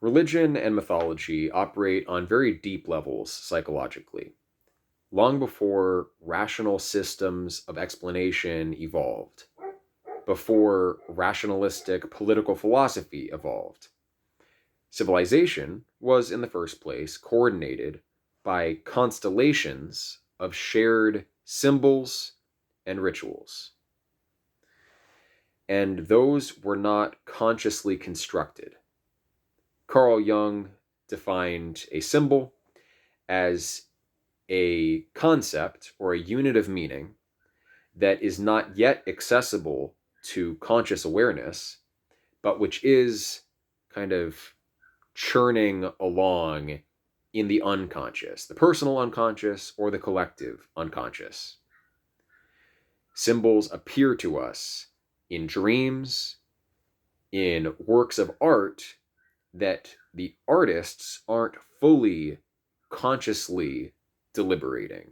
Religion and mythology operate on very deep levels psychologically, long before rational systems of explanation evolved, before rationalistic political philosophy evolved. Civilization was, in the first place, coordinated by constellations of shared symbols and rituals. And those were not consciously constructed. Carl Jung defined a symbol as a concept or a unit of meaning that is not yet accessible to conscious awareness, but which is kind of churning along in the unconscious, the personal unconscious or the collective unconscious. Symbols appear to us in dreams, in works of art that the artists aren't fully consciously deliberating.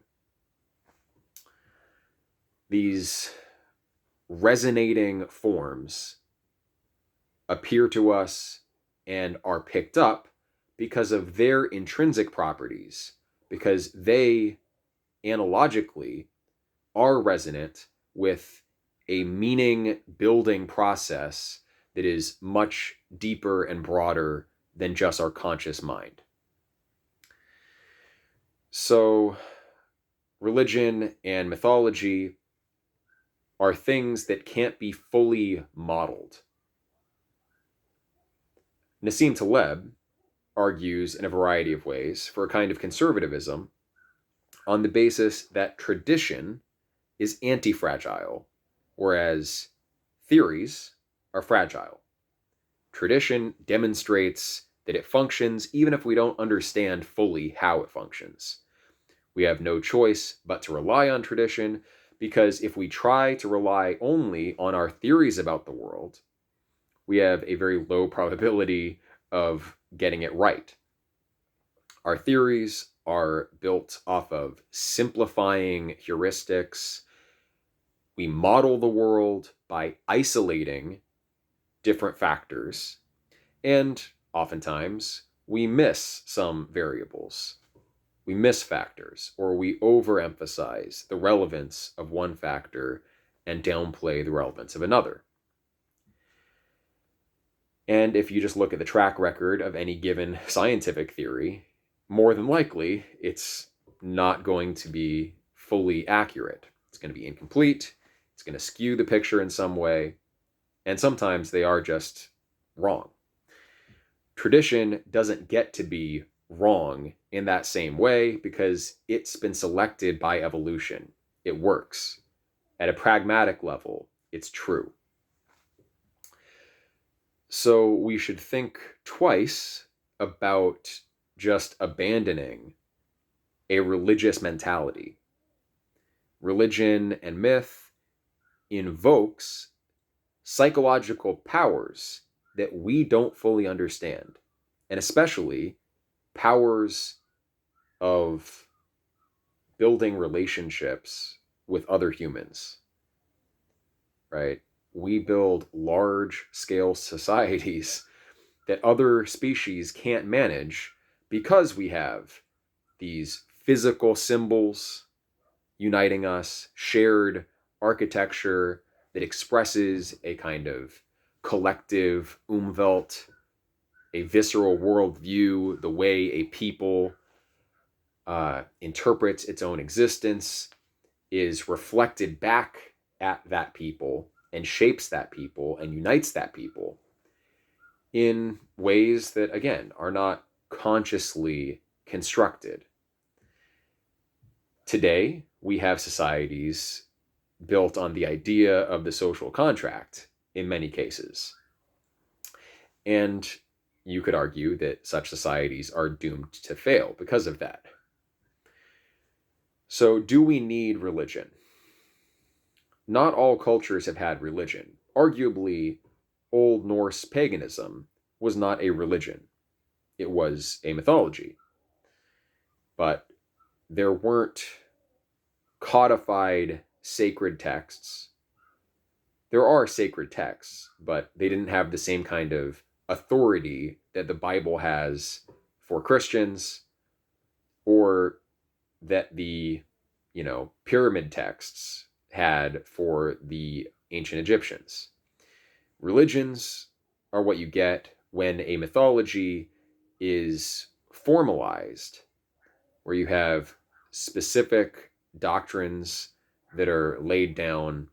These resonating forms appear to us and are picked up because of their intrinsic properties, because they analogically are resonant with a meaning building process that is much deeper and broader than just our conscious mind. So, religion and mythology are things that can't be fully modeled. Nassim Taleb argues in a variety of ways for a kind of conservatism on the basis that tradition is anti-fragile, whereas theories are fragile. Tradition demonstrates that it functions even if we don't understand fully how it functions. We have no choice but to rely on tradition, because if we try to rely only on our theories about the world, we have a very low probability of getting it right. Our theories are built off of simplifying heuristics. We model the world by isolating different factors, and oftentimes we miss some variables. We miss factors, or we overemphasize the relevance of one factor and downplay the relevance of another. And if you just look at the track record of any given scientific theory, more than likely it's not going to be fully accurate. It's going to be incomplete. It's going to skew the picture in some way. And sometimes they are just wrong. Tradition doesn't get to be wrong in that same way because it's been selected by evolution. It works. At a pragmatic level, it's true. So we should think twice about just abandoning a religious mentality. Religion and myth invokes psychological powers that we don't fully understand, and especially powers of building relationships with other humans, right? We build large-scale societies that other species can't manage because we have these physical symbols uniting us, shared architecture that expresses a kind of collective Umwelt, a visceral worldview, the way a people interprets its own existence is reflected back at that people and shapes that people and unites that people in ways that, again, are not consciously constructed. Today, we have societies built on the idea of the social contract in many cases. And you could argue that such societies are doomed to fail because of that. So, do we need religion? Not all cultures have had religion. Arguably, Old Norse paganism was not a religion. It was a mythology. But there weren't codified sacred texts. There are sacred texts, but they didn't have the same kind of authority that the Bible has for Christians, or that the, pyramid texts had for the ancient Egyptians. Religions are what you get when a mythology is formalized, where you have specific doctrines that are laid down,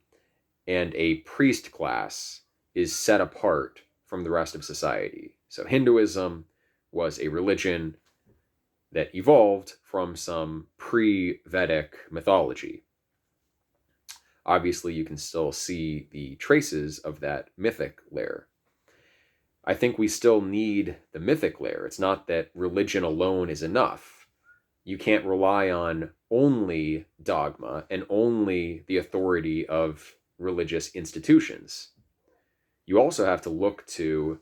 and a priest class is set apart from the rest of society. So Hinduism was a religion that evolved from some pre-Vedic mythology. Obviously, you can still see the traces of that mythic layer. I think we still need the mythic layer. It's not that religion alone is enough. You can't rely on only dogma and only the authority of religious institutions. You also have to look to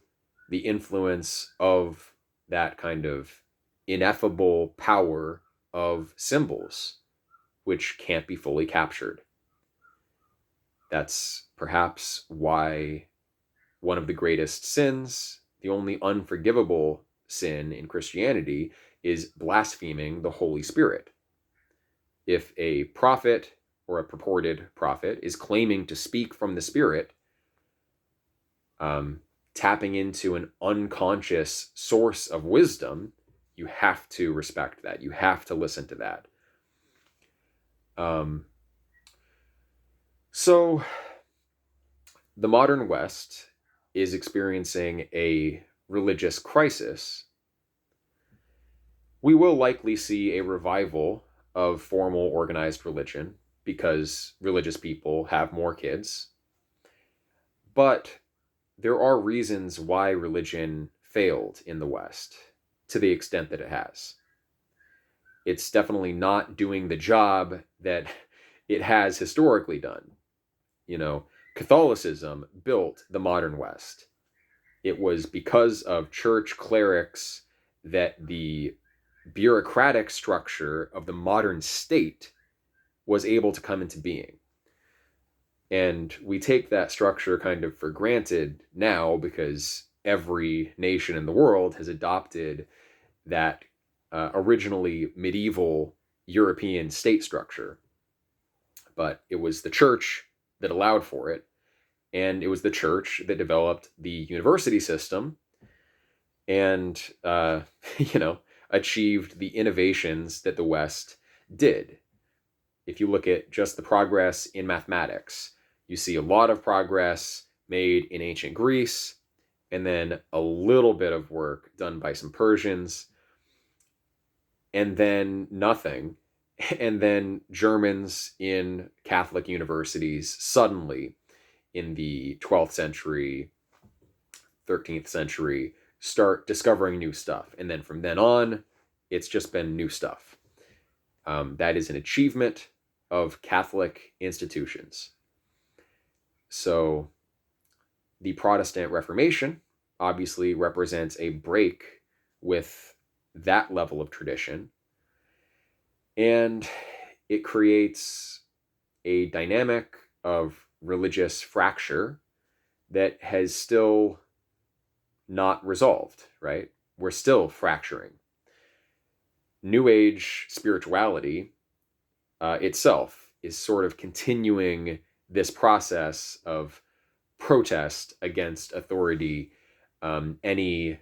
the influence of that kind of ineffable power of symbols, which can't be fully captured. That's perhaps why one of the greatest sins, the only unforgivable sin in Christianity, is blaspheming the Holy Spirit. If a prophet or a purported prophet is claiming to speak from the Spirit, tapping into an unconscious source of wisdom, you have to respect that. You have to listen to that. So the modern West is experiencing a religious crisis. We will likely see a revival of formal organized religion because religious people have more kids. But there are reasons why religion failed in the West to the extent that it has. It's definitely not doing the job that it has historically done. Catholicism built the modern West. It was because of church clerics that the bureaucratic structure of the modern state was able to come into being. And we take that structure kind of for granted now because every nation in the world has adopted that originally medieval European state structure. But it was the church that allowed for it, and it was the church that developed the university system and, achieved the innovations that the West did. If you look at just the progress in mathematics, you see a lot of progress made in ancient Greece, and then a little bit of work done by some Persians, and then nothing. And then Germans in Catholic universities suddenly in the 12th century, 13th century, start discovering new stuff. And then from then on, it's just been new stuff. That is an achievement of Catholic institutions. So the Protestant Reformation obviously represents a break with that level of tradition. And it creates a dynamic of religious fracture that has still not resolved, right? We're still fracturing. New Age spirituality itself is sort of continuing this process of protest against authority. Any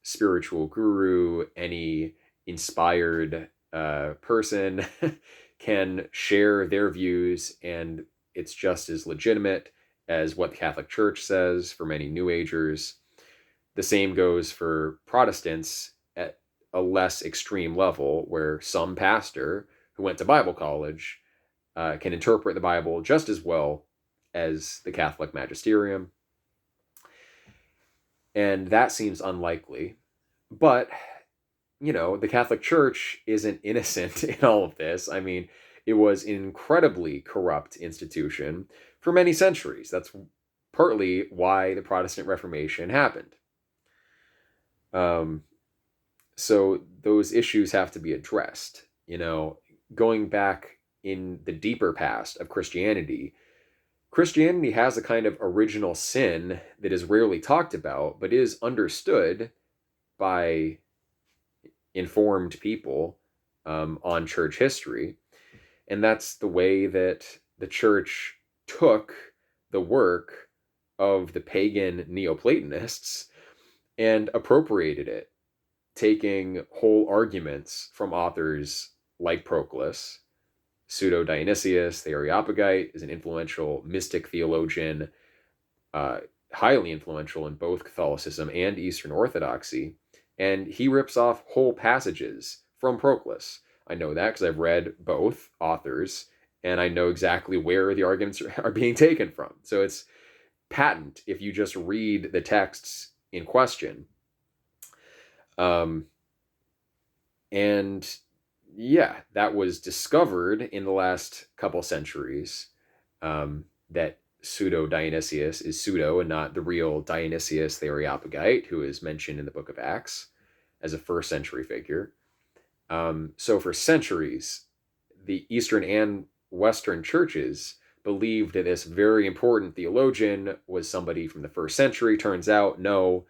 spiritual guru, any inspired person can share their views, and it's just as legitimate as what the Catholic Church says for many New Agers. The same goes for Protestants at a less extreme level, where some pastor who went to Bible college can interpret the Bible just as well as the Catholic magisterium. And that seems unlikely. But, the Catholic Church isn't innocent in all of this. I mean, it was an incredibly corrupt institution for many centuries. That's partly why the Protestant Reformation happened. So those issues have to be addressed. Going back in the deeper past of Christianity, Christianity has a kind of original sin that is rarely talked about, but is understood by informed people on church history. And that's the way that the church took the work of the pagan Neoplatonists and appropriated it, taking whole arguments from authors like Proclus. Pseudo Dionysius, the Areopagite, is an influential mystic theologian, uh, highly influential in both Catholicism and Eastern Orthodoxy. And he rips off whole passages from Proclus. I know that because I've read both authors, and I know exactly where the arguments are being taken from. So it's patent if you just read the texts in question. Um, and yeah, that was discovered in the last couple centuries, that pseudo Dionysius is pseudo and not the real Dionysius the Areopagite, who is mentioned in the book of Acts as a first century figure. So for centuries, the Eastern and Western churches believed that this very important theologian was somebody from the first century. Turns out, no,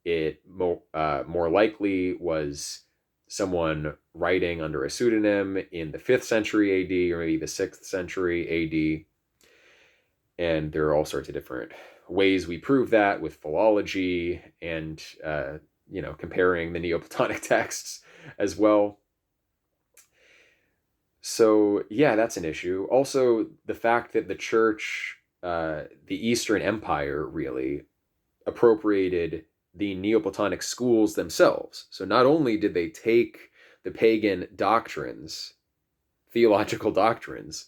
it more likely was someone writing under a pseudonym in the 5th century AD or maybe the 6th century AD. And there are all sorts of different ways we prove that with philology and, comparing the Neoplatonic texts as well. So, yeah, that's an issue. Also, the fact that the church, the Eastern Empire, really appropriated the Neoplatonic schools themselves. So, not only did they take the pagan doctrines, theological doctrines,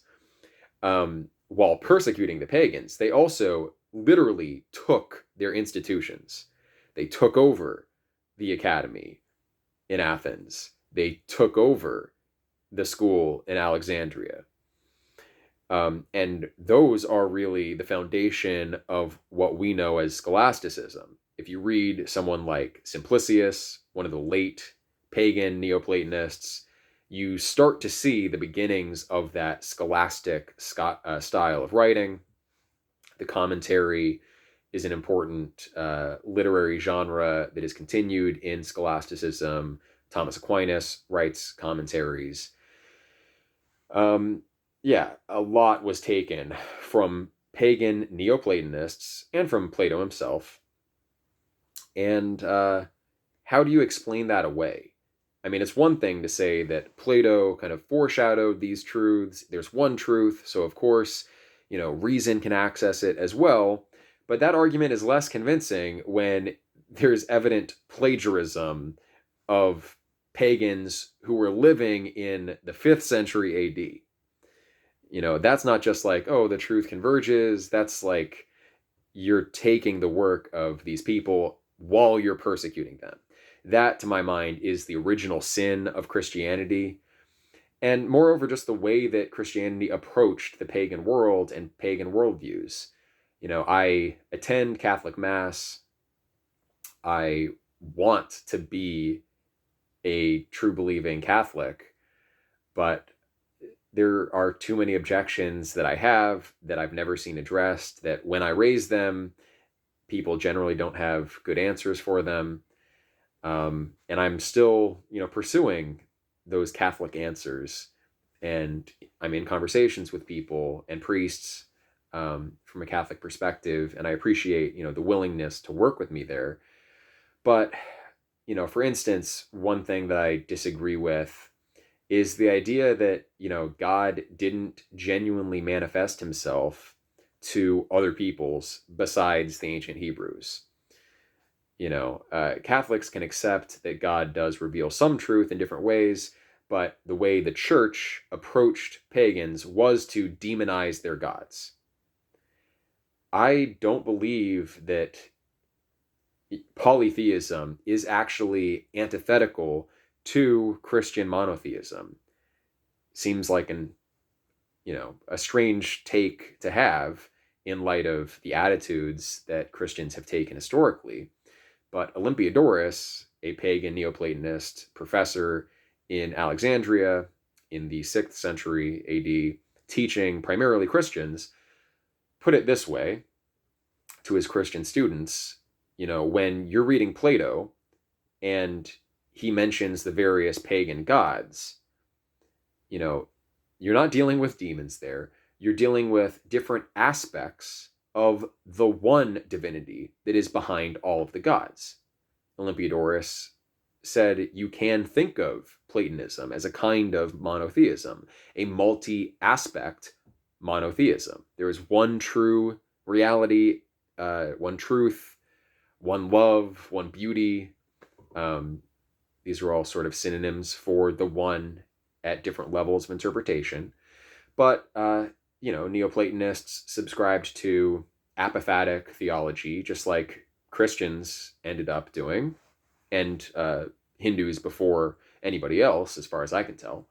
while persecuting the pagans, they also literally took their institutions. They took over the academy in Athens, they took over the school in Alexandria. And those are really the foundation of what we know as scholasticism. If you read someone like Simplicius, one of the late pagan Neoplatonists, you start to see the beginnings of that scholastic style of writing. The commentary is an important literary genre that is continued in scholasticism. Thomas Aquinas writes commentaries. Yeah, a lot was taken from pagan Neoplatonists and from Plato himself. And how do you explain that away? I mean, it's one thing to say that Plato kind of foreshadowed these truths. There's one truth, so of course, reason can access it as well. But that argument is less convincing when there's evident plagiarism of pagans who were living in the 5th century AD. That's not just like, oh, the truth converges. That's like you're taking the work of these people while you're persecuting them. That, to my mind, is the original sin of Christianity. And moreover, just the way that Christianity approached the pagan world and pagan worldviews. I attend Catholic Mass. I want to be a true believing Catholic, but there are too many objections that I have that I've never seen addressed, that when I raise them, people generally don't have good answers for them. And I'm still, pursuing those Catholic answers. And I'm in conversations with people and priests from a Catholic perspective. And I appreciate, the willingness to work with me there. But, for instance, one thing that I disagree with is the idea that, God didn't genuinely manifest himself to other peoples besides the ancient Hebrews. Catholics can accept that God does reveal some truth in different ways, but the way the church approached pagans was to demonize their gods. I don't believe that polytheism is actually antithetical to Christian monotheism. Seems like a strange take to have in light of the attitudes that Christians have taken historically. But Olympiodorus, a pagan Neoplatonist professor in Alexandria in the 6th century AD, teaching primarily Christians, put it this way to his Christian students, when you're reading Plato and he mentions the various pagan gods, you're not dealing with demons there. You're dealing with different aspects of the one divinity that is behind all of the gods. Olympiodorus said you can think of Platonism as a kind of monotheism, a multi-aspect monotheism. There is one true reality, one truth, one love, one beauty. These are all sort of synonyms for the one at different levels of interpretation. But, Neoplatonists subscribed to apophatic theology, just like Christians ended up doing, and Hindus before anybody else, as far as I can tell.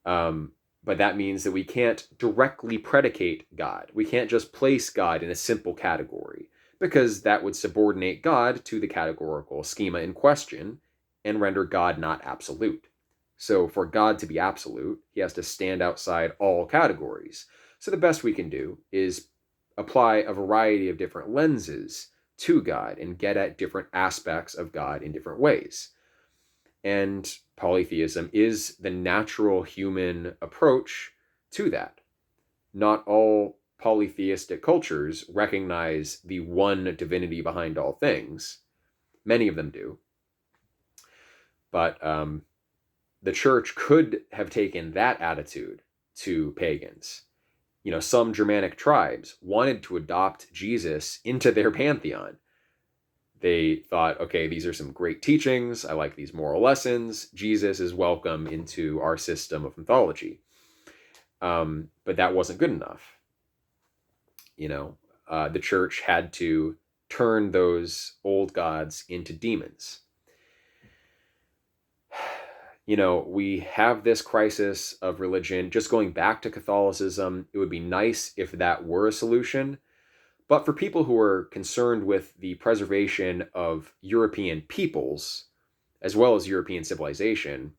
But that means that we can't directly predicate God. We can't just place God in a simple category, because that would subordinate God to the categorical schema in question and render God not absolute. So for God to be absolute, he has to stand outside all categories. So the best we can do is apply a variety of different lenses to God and get at different aspects of God in different ways. And polytheism is the natural human approach to that. Not all polytheistic cultures recognize the one divinity behind all things. Many of them do. But the church could have taken that attitude to pagans. Some Germanic tribes wanted to adopt Jesus into their pantheon. They thought, okay, these are some great teachings. I like these moral lessons. Jesus is welcome into our system of mythology. But that wasn't good enough. The church had to turn those old gods into demons. We have this crisis of religion. Just going back to Catholicism, it would be nice if that were a solution. But for people who are concerned with the preservation of European peoples, as well as European civilization,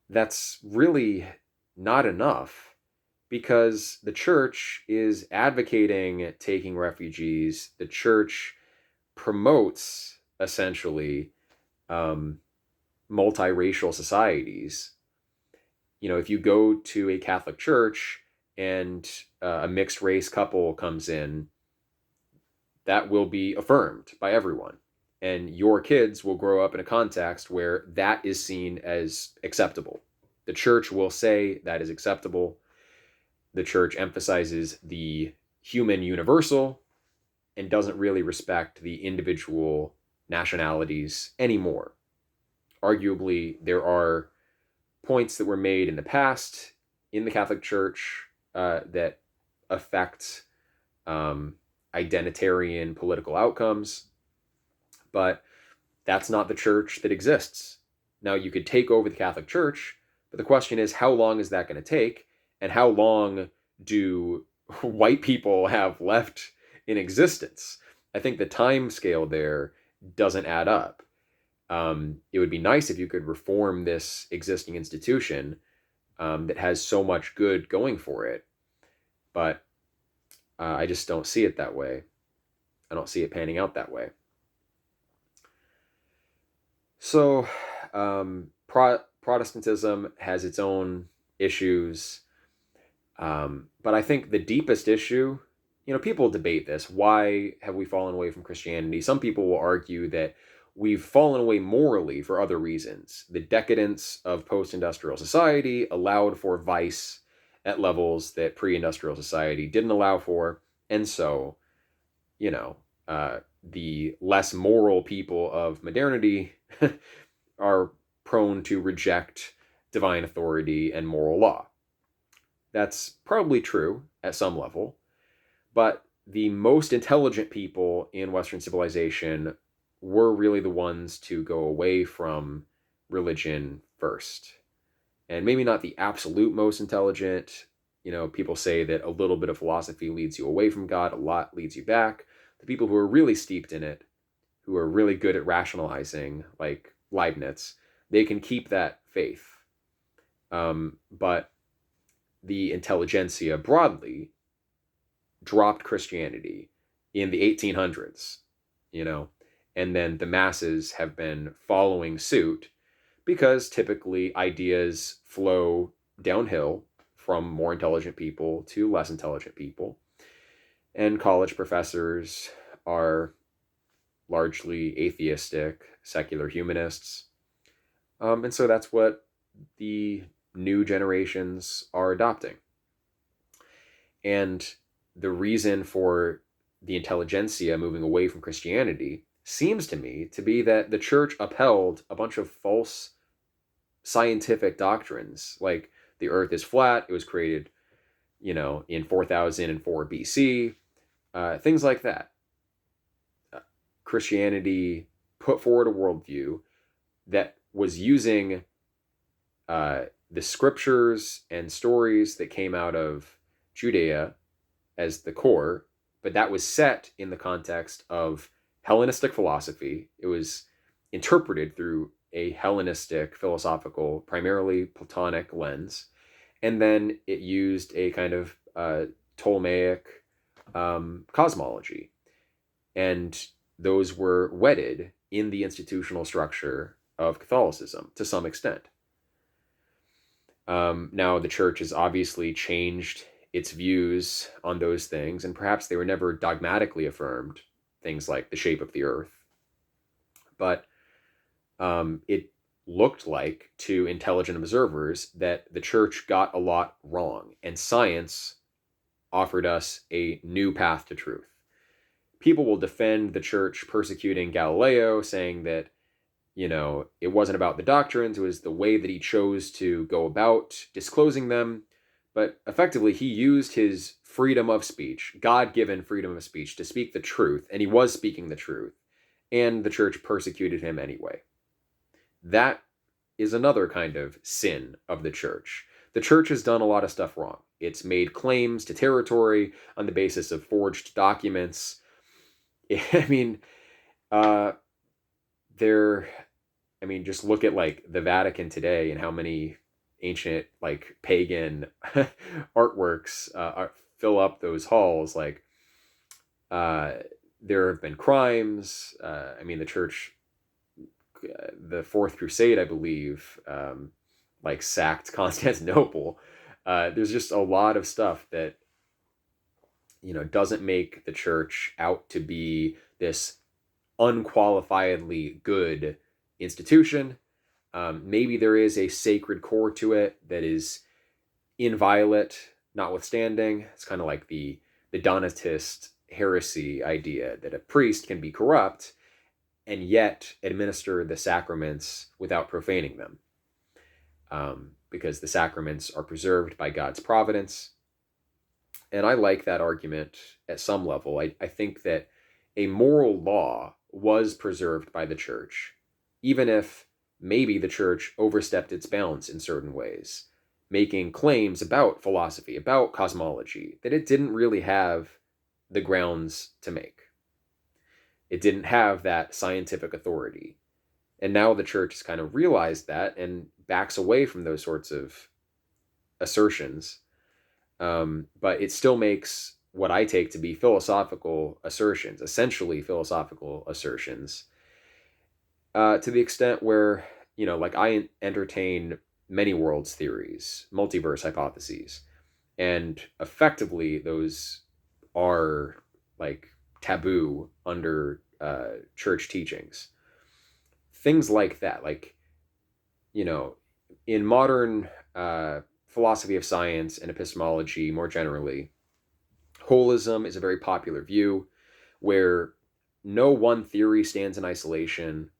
that's really not enough, because the church is advocating taking refugees. The church promotes, essentially, multiracial societies. If you go to a Catholic church and a mixed race couple comes in, that will be affirmed by everyone. And your kids will grow up in a context where that is seen as acceptable. The church will say that is acceptable. The church emphasizes the human universal and doesn't really respect the individual nationalities anymore. Arguably, there are points that were made in the past in the Catholic Church that affect identitarian political outcomes, but that's not the church that exists. Now, you could take over the Catholic Church, but the question is, how long is that going to take? And how long do white people have left in existence? I think the time scale there doesn't add up. It would be nice if you could reform this existing institution that has so much good going for it. But I just don't see it that way. I don't see it panning out that way. So Protestantism has its own issues. But I think the deepest issue, people debate this. Why have we fallen away from Christianity? Some people will argue that we've fallen away morally for other reasons. The decadence of post-industrial society allowed for vice at levels that pre-industrial society didn't allow for. And so, the less moral people of modernity are prone to reject divine authority and moral law. That's probably true at some level, but the most intelligent people in Western civilization were really the ones to go away from religion first. And maybe not the absolute most intelligent. People say that a little bit of philosophy leads you away from God, a lot leads you back. The people who are really steeped in it, who are really good at rationalizing, like Leibniz, they can keep that faith. But the intelligentsia broadly dropped Christianity in the 1800s, and then the masses have been following suit because typically ideas flow downhill from more intelligent people to less intelligent people. And college professors are largely atheistic, secular humanists. And so that's what the new generations are adopting. And the reason for the intelligentsia moving away from Christianity seems to me to be that the church upheld a bunch of false scientific doctrines, like the earth is flat, it was created, in 4004 BC, things like that. Christianity put forward a worldview that was using the scriptures and stories that came out of Judea as the core, but that was set in the context of Hellenistic philosophy. It was interpreted through a Hellenistic philosophical, primarily Platonic lens, and then it used a kind of Ptolemaic cosmology. And those were wedded in the institutional structure of Catholicism to some extent. Now, the church has obviously changed its views on those things, and perhaps they were never dogmatically affirmed, things like the shape of the earth. But it looked like to intelligent observers that the church got a lot wrong, and science offered us a new path to truth. People will defend the church persecuting Galileo, saying that, it wasn't about the doctrines, it was the way that he chose to go about disclosing them. But effectively, he used his freedom of speech, God-given freedom of speech, to speak the truth, and he was speaking the truth, and the church persecuted him anyway. That is another kind of sin of the church. The church has done a lot of stuff wrong. It's made claims to territory on the basis of forged documents. Just look at the Vatican today and how many ancient pagan artworks fill up those halls. There have been crimes. The church, the Fourth Crusade, I believe, sacked Constantinople. There's just a lot of stuff that doesn't make the church out to be this unqualifiedly good institution. Maybe there is a sacred core to it that is inviolate, notwithstanding. It's kind of like the Donatist heresy idea that a priest can be corrupt and yet administer the sacraments without profaning them, because the sacraments are preserved by God's providence. And I like that argument at some level. I think that a moral law was preserved by the church, even if maybe the church overstepped its bounds in certain ways, making claims about philosophy, about cosmology, that it didn't really have the grounds to make. It didn't have that scientific authority. And now the church has kind of realized that and backs away from those sorts of assertions. But it still makes what I take to be philosophical assertions, essentially philosophical assertions, to the extent where, I entertain many worlds theories, multiverse hypotheses, and effectively those are taboo under church teachings. Things like that, in modern philosophy of science and epistemology more generally, holism is a very popular view where no one theory stands in isolation.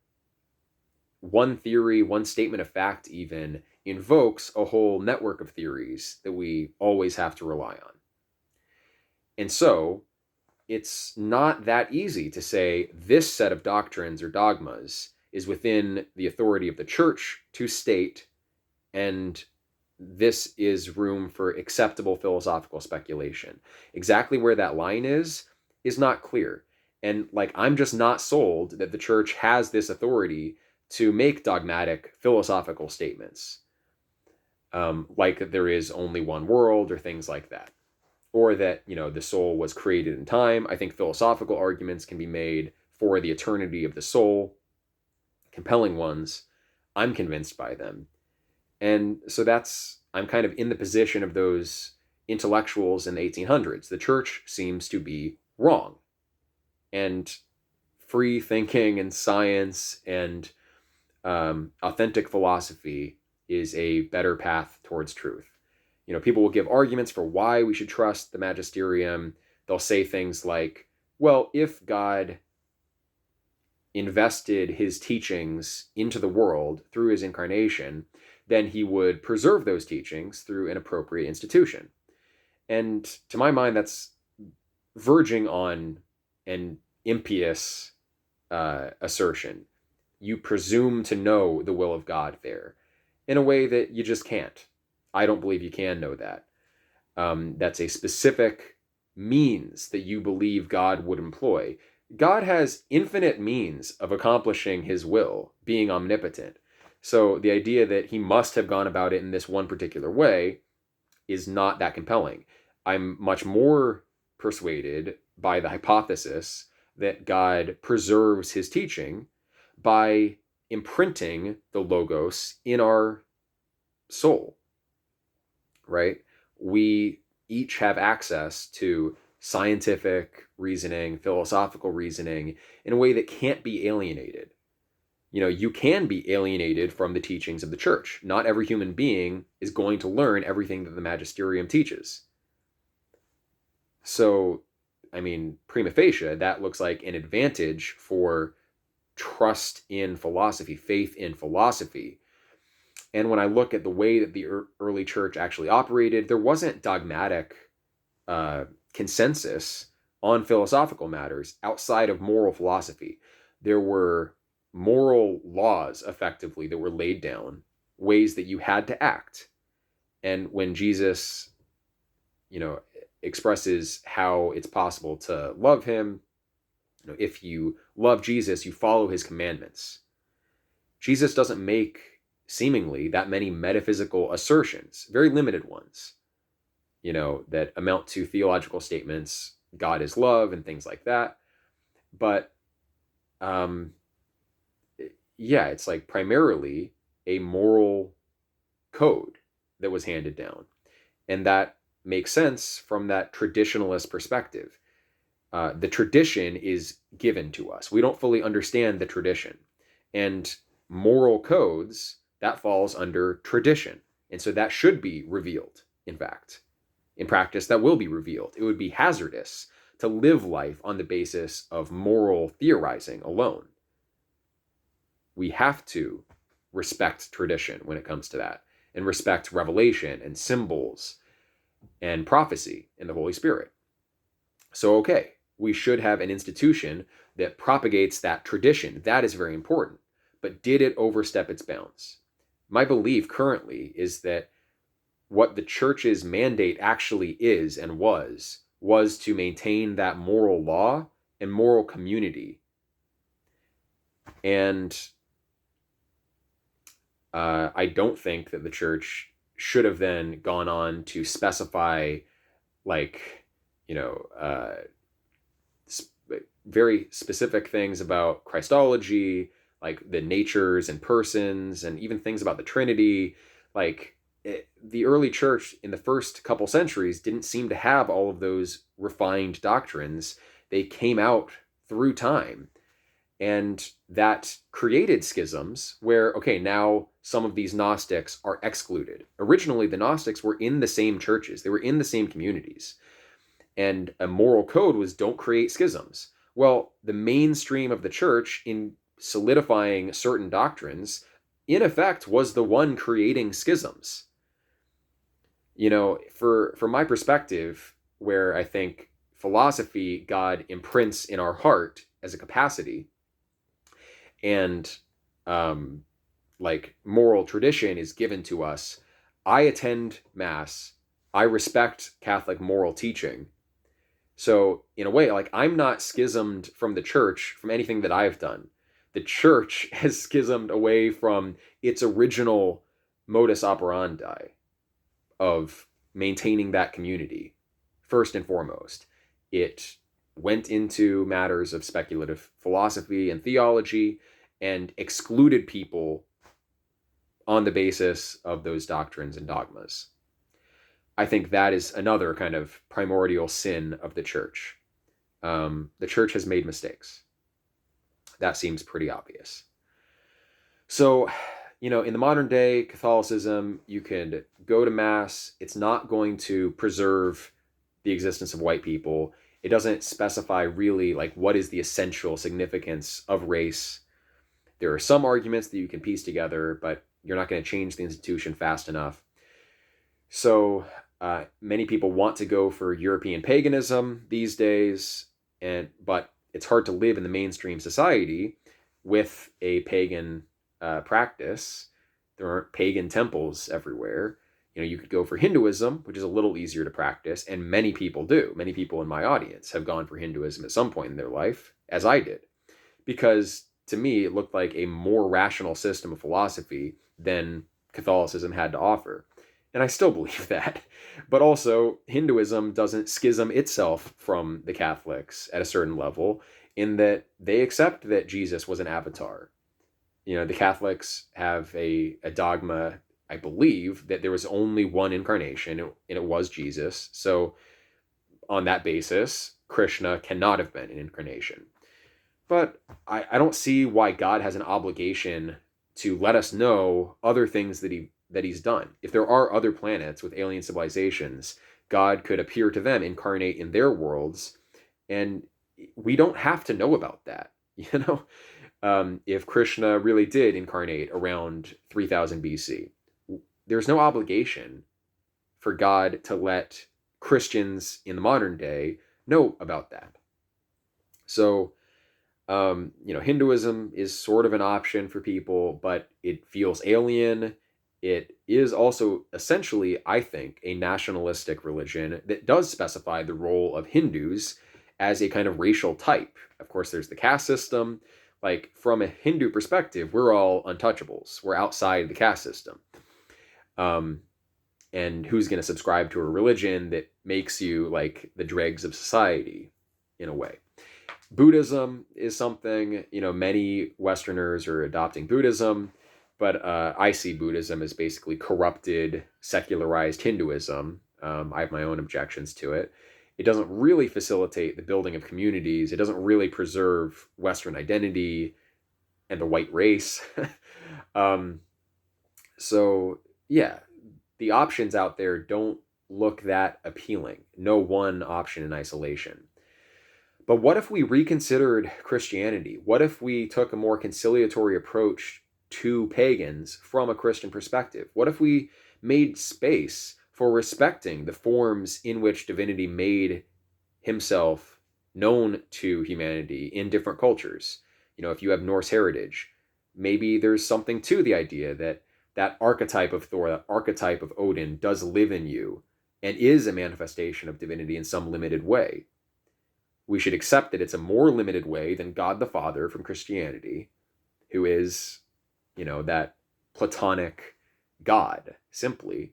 One theory, one statement of fact even, invokes a whole network of theories that we always have to rely on. And so, it's not that easy to say this set of doctrines or dogmas is within the authority of the church to state, and this is room for acceptable philosophical speculation. Exactly where that line is not clear. And I'm just not sold that the church has this authority to make dogmatic philosophical statements, like there is only one world or things like that. or that, the soul was created in time. I think philosophical arguments can be made for the eternity of the soul, compelling ones. I'm convinced by them. And so I'm kind of in the position of those intellectuals in the 1800s. The church seems to be wrong. And free thinking and science and authentic philosophy is a better path towards truth. People will give arguments for why we should trust the magisterium. They'll say things like, well, if God invested his teachings into the world through his incarnation, then he would preserve those teachings through an appropriate institution. And to my mind, that's verging on an impious assertion. You presume to know the will of God there in a way that you just can't. I don't believe you can know that. That's a specific means that you believe God would employ. God has infinite means of accomplishing his will, being omnipotent. So the idea that he must have gone about it in this one particular way is not that compelling. I'm much more persuaded by the hypothesis that God preserves his teaching by imprinting the Logos in our soul, right? We each have access to scientific reasoning, philosophical reasoning in a way that can't be alienated. You can be alienated from the teachings of the church. Not every human being is going to learn everything that the magisterium teaches. So, prima facie, that looks like an advantage for trust in philosophy, faith in philosophy. And when I look at the way that the early church actually operated, there wasn't dogmatic consensus on philosophical matters outside of moral philosophy. There were moral laws, effectively, that were laid down, ways that you had to act. And when Jesus, expresses how it's possible to love him, if you love Jesus, you follow his commandments. Jesus doesn't make seemingly that many metaphysical assertions, very limited ones, that amount to theological statements, God is love and things like that. But it's like primarily a moral code that was handed down. And that makes sense from that traditionalist perspective. The tradition is given to us. We don't fully understand the tradition. And moral codes, that falls under tradition. And so that should be revealed, in fact. In practice, that will be revealed. It would be hazardous to live life on the basis of moral theorizing alone. We have to respect tradition when it comes to that, and respect revelation and symbols and prophecy in the Holy Spirit. So, okay, we should have an institution that propagates that tradition. That is very important. But did it overstep its bounds? My belief currently is that what the church's mandate actually is and was to maintain that moral law and moral community. And I don't think that the church should have then gone on to specify, very specific things about Christology, like the natures and persons, and even things about the Trinity. The early church in the first couple centuries didn't seem to have all of those refined doctrines. They came out through time. And that created schisms where, okay, now some of these Gnostics are excluded. Originally, the Gnostics were in the same churches. They were in the same communities. And a moral code was don't create schisms. Well, the mainstream of the church in solidifying certain doctrines, in effect, was the one creating schisms. For my perspective, where I think philosophy, God imprints in our heart as a capacity, and moral tradition is given to us. I attend Mass. I respect Catholic moral teaching. So in a way, I'm not schismed from the church from anything that I've done. The church has schismed away from its original modus operandi of maintaining that community first and foremost. It went into matters of speculative philosophy and theology and excluded people on the basis of those doctrines and dogmas. I think that is another kind of primordial sin of the church. The church has made mistakes. That seems pretty obvious. So, in the modern day Catholicism, you could go to Mass. It's not going to preserve the existence of white people. It doesn't specify really like what is the essential significance of race. There are some arguments that you can piece together, but you're not going to change the institution fast enough. So many people want to go for European paganism these days, but it's hard to live in the mainstream society with a pagan practice. There aren't pagan temples everywhere. You could go for Hinduism, which is a little easier to practice, and many people do. Many people in my audience have gone for Hinduism at some point in their life, as I did, because to me it looked like a more rational system of philosophy than Catholicism had to offer. And I still believe that. But also, Hinduism doesn't schism itself from the Catholics at a certain level, in that they accept that Jesus was an avatar. The Catholics have a dogma, I believe, that there was only one incarnation, and it was Jesus. So on that basis, Krishna cannot have been an incarnation. But I don't see why God has an obligation to let us know other things that he's done. If there are other planets with alien civilizations, God could appear to them, incarnate in their worlds, and we don't have to know about that. If Krishna really did incarnate around 3000 BC, there's no obligation for God to let Christians in the modern day know about that. So, Hinduism is sort of an option for people, but it feels alien. It is also essentially, I think, a nationalistic religion that does specify the role of Hindus as a kind of racial type. Of course, there's the caste system. Like, from a Hindu perspective, we're all untouchables. We're outside the caste system. And who's going to subscribe to a religion that makes you like the dregs of society, in a way? Buddhism is something, many Westerners are adopting Buddhism, but I see Buddhism as basically corrupted, secularized Hinduism. I have my own objections to it. It doesn't really facilitate the building of communities. It doesn't really preserve Western identity and the white race. So, yeah, the options out there don't look that appealing. No one option in isolation. But what if we reconsidered Christianity? What if we took a more conciliatory approach to pagans from a Christian perspective? What if we made space for respecting the forms in which divinity made himself known to humanity in different cultures? If you have Norse heritage, maybe there's something to the idea that archetype of Thor, that archetype of Odin does live in you and is a manifestation of divinity in some limited way. We should accept that it's a more limited way than God the Father from Christianity, who is, that platonic God, simply.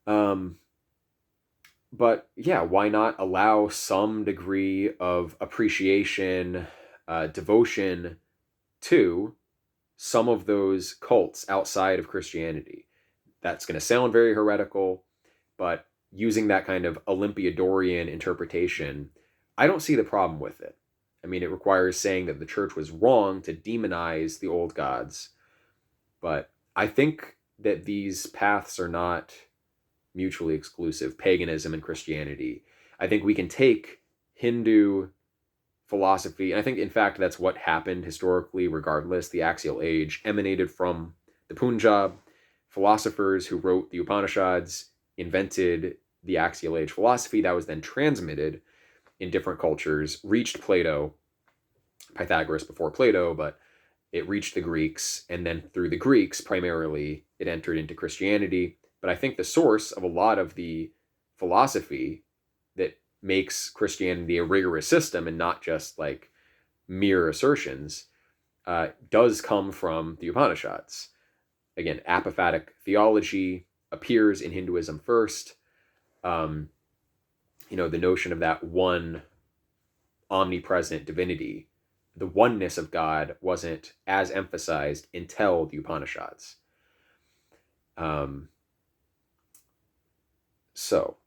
But yeah, why not allow some degree of appreciation, devotion to some of those cults outside of Christianity? That's going to sound very heretical, but using that kind of Olympiadorian interpretation, I don't see the problem with it. I mean, it requires saying that the church was wrong to demonize the old gods, but I think that these paths are not mutually exclusive, paganism and Christianity. I think we can take Hindu philosophy, and I think, in fact, that's what happened historically, regardless. The Axial Age emanated from the Punjab. Philosophers who wrote the Upanishads invented the Axial Age philosophy that was then transmitted in different cultures, reached Plato, Pythagoras before Plato, but it reached the Greeks, and then through the Greeks, primarily, it entered into Christianity. But I think the source of a lot of the philosophy that makes Christianity a rigorous system and not just like mere assertions does come from the Upanishads. Again, apophatic theology appears in Hinduism first. um, the notion of that one omnipresent divinity, the oneness of God wasn't as emphasized until the Upanishads. So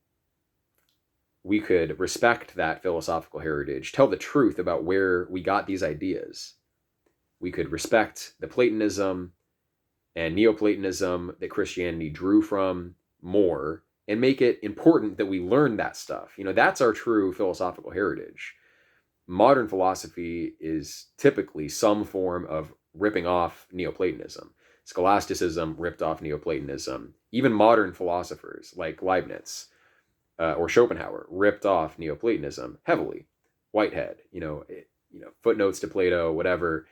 we could respect that philosophical heritage, tell the truth about where we got these ideas. We could respect the Platonism and Neoplatonism that Christianity drew from more, and make it important that we learn that stuff. That's our true philosophical heritage. Modern philosophy is typically some form of ripping off Neoplatonism. Scholasticism ripped off Neoplatonism. Even modern philosophers like Leibniz or Schopenhauer ripped off Neoplatonism heavily. Whitehead, footnotes to Plato, whatever.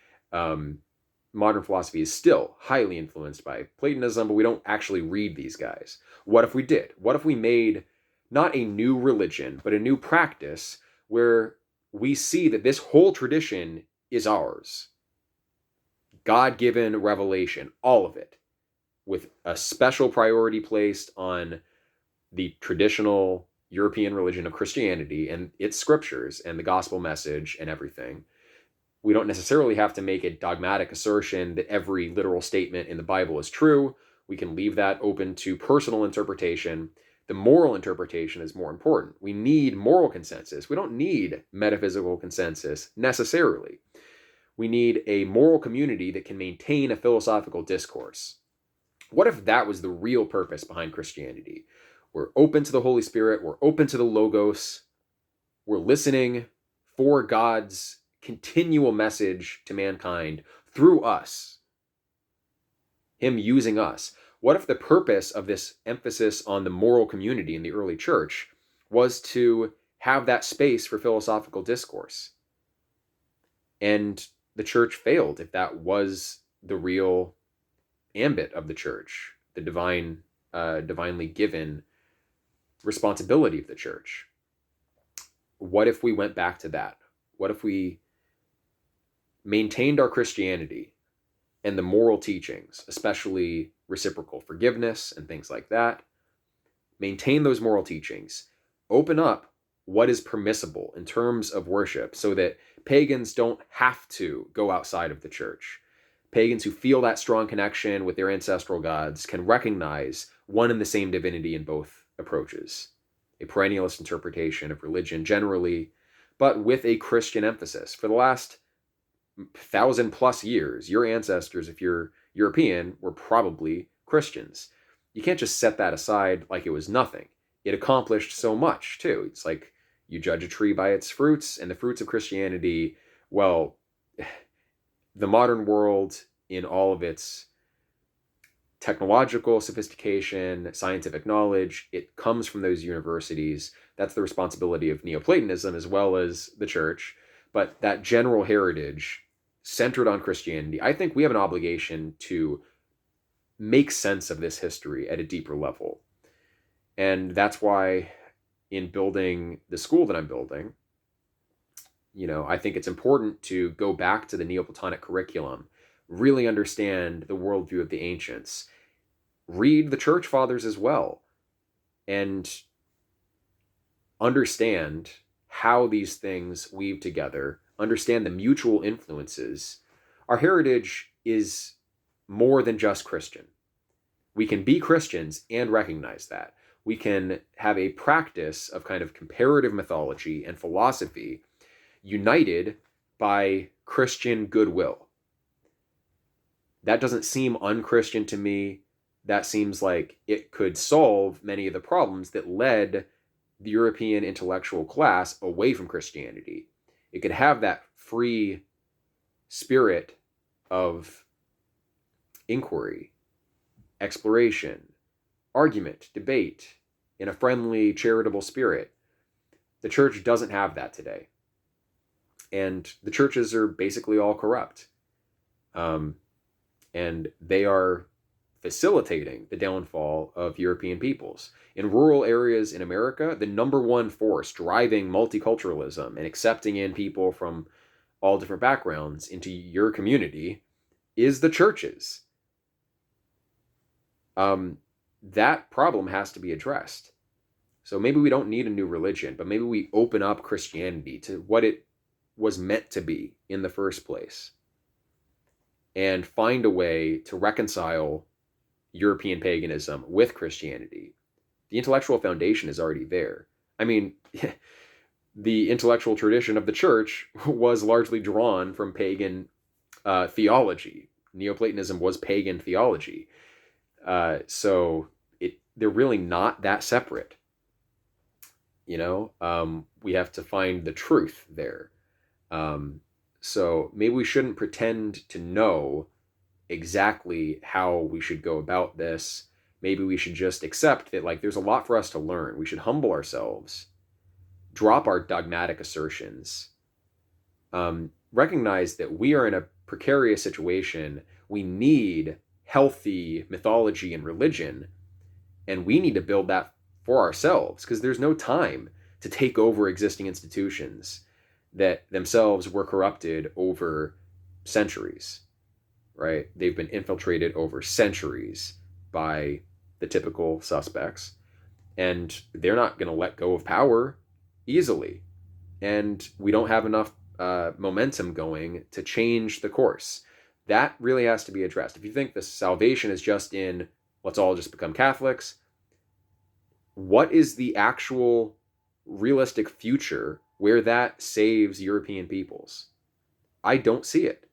Modern philosophy is still highly influenced by Platonism, but we don't actually read these guys. What if we did? What if we made not a new religion, but a new practice where we see that this whole tradition is ours? God-given revelation, all of it, with a special priority placed on the traditional European religion of Christianity and its scriptures and the gospel message and everything. We don't necessarily have to make a dogmatic assertion that every literal statement in the Bible is true. We can leave that open to personal interpretation. The moral interpretation is more important. We need moral consensus. We don't need metaphysical consensus necessarily. We need a moral community that can maintain a philosophical discourse. What if that was the real purpose behind Christianity? We're open to the Holy Spirit. We're open to the Logos. We're listening for God's continual message to mankind through us, him using us. What if the purpose of this emphasis on the moral community in the early church was to have that space for philosophical discourse? And the church failed if that was the real ambit of the church, the divinely given responsibility of the church. What if we went back to that? What if we maintained our Christianity and the moral teachings, especially reciprocal forgiveness and things like that? Maintain those moral teachings. Open up what is permissible in terms of worship so that pagans don't have to go outside of the church. Pagans who feel that strong connection with their ancestral gods can recognize one and the same divinity in both approaches. A perennialist interpretation of religion generally, but with a Christian emphasis. For the last 1,000+ years, your ancestors, if you're European, were probably Christians. You can't just set that aside like it was nothing. It accomplished so much, too. It's like you judge a tree by its fruits, and the fruits of Christianity, well, the modern world in all of its technological sophistication, scientific knowledge, it comes from those universities. That's the responsibility of Neoplatonism as well as the church. But that general heritage centered on Christianity, I think we have an obligation to make sense of this history at a deeper level. And that's why in building the school that I'm building, I think it's important to go back to the Neoplatonic curriculum, really understand the worldview of the ancients, read the church fathers as well, and understand how these things weave together, understand the mutual influences. Our heritage is more than just Christian. We can be Christians and recognize that. We can have a practice of kind of comparative mythology and philosophy united by Christian goodwill. That doesn't seem unchristian to me. That seems like it could solve many of the problems that led the European intellectual class away from Christianity. It could have that free spirit of inquiry, exploration, argument, debate, in a friendly, charitable spirit. The church doesn't have that today. And the churches are basically all corrupt. And they are facilitating the downfall of European peoples. In rural areas in America, the number one force driving multiculturalism and accepting in people from all different backgrounds into your community is the churches. That problem has to be addressed. So maybe we don't need a new religion, but maybe we open up Christianity to what it was meant to be in the first place and find a way to reconcile European paganism with Christianity. The intellectual foundation is already there. I mean, the intellectual tradition of the church was largely drawn from pagan theology. Neoplatonism was pagan theology. So they're really not that separate. We have to find the truth there. So maybe we shouldn't pretend to know exactly how we should go about this. Maybe we should just accept that, like, there's a lot for us to learn. We should humble ourselves, drop our dogmatic assertions, recognize that we are in a precarious situation. We need healthy mythology and religion, and we need to build that for ourselves, because there's no time to take over existing institutions that themselves were corrupted over centuries, right? They've been infiltrated over centuries by the typical suspects, and they're not going to let go of power easily. And we don't have enough momentum going to change the course. That really has to be addressed. If you think the salvation is just in, let's all just become Catholics, what is the actual realistic future where that saves European peoples? I don't see it.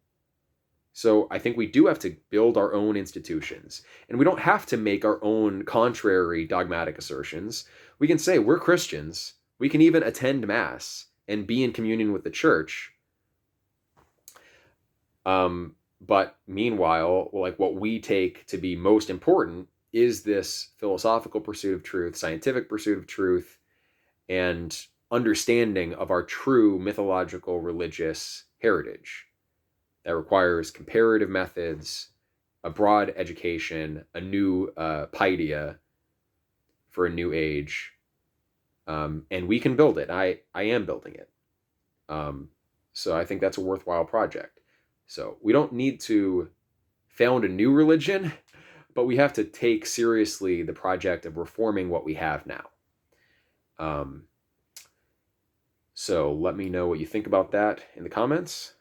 So I think we do have to build our own institutions. And we don't have to make our own contrary dogmatic assertions. We can say we're Christians. We can even attend Mass and be in communion with the church. But meanwhile, like, what we take to be most important is this philosophical pursuit of truth, scientific pursuit of truth, and understanding of our true mythological religious heritage. That requires comparative methods, a broad education, a new paideia for a new age. And we can build it. I am building it. So I think that's a worthwhile project. So we don't need to found a new religion, but we have to take seriously the project of reforming what we have now. So let me know what you think about that in the comments.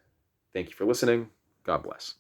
Thank you for listening. God bless.